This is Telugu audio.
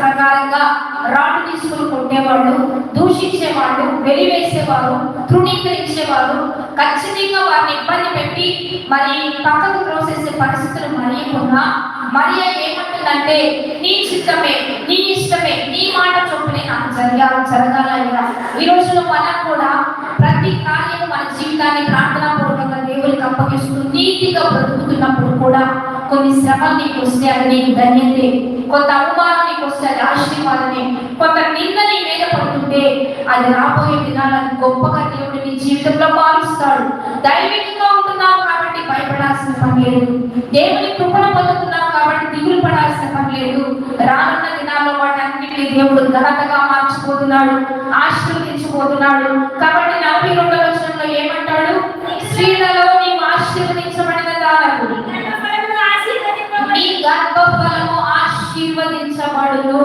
ప్రకారంగా రాళ్ళు తీసుకుని కొట్టేవాళ్ళు, దూషించేవాళ్ళు, వెలివేసేవారు, తృణీకరించేవారు, ఖచ్చితంగా వారిని ఇబ్బంది పెట్టి మరి పక్కకు త్రోసేసే పరిస్థితులు మరియకున్నా మరియ ఏమంటుందంటే నీ చిత్తమే, నీ ఇష్టమే, నీ మాట చొప్పునే నాకు జరగాలయ్యా. ఈ రోజులో మనం కూడా ప్రతి కార్యం మన జీవితాన్ని ప్రార్థనాపూర్వకంగా దేవునికి అప్పగిస్తూ నీతిగా బ్రతుకుతున్నప్పుడు కూడా కొన్ని శ్రమలు నీకు వస్తే అది నీకు ధన్యతే, కొంత అవమానం నీకు వస్తే అది ఆశీర్వాదమే, కొంత నింద నీ మీద పడుతుంటే అది రాబోయే దినాలను గొప్పగా దేవుడు నీ జీవితంలో మారుస్తాడు. దైవికంగా ఉంటున్నావు కాబట్టి భయపడాల్సిన పని లేదు, దేవుని కృపను పొందుతున్నావు కాబట్టి దిగులు పడాల్సిన పని లేదు. రానున్న దినాల్లో వాటన్నిటిని దేవుడు ఘనతగా మార్చిపోతున్నాడు, ఆశీర్వదించబోతున్నాడు. కాబట్టి 42వ వచనంలో ఏమంటాడు? స్త్రీలలో నీవు ఆశీర్వదించబడిన దానవు, నీ గర్భఫలము ఆశీర్వదించబడును.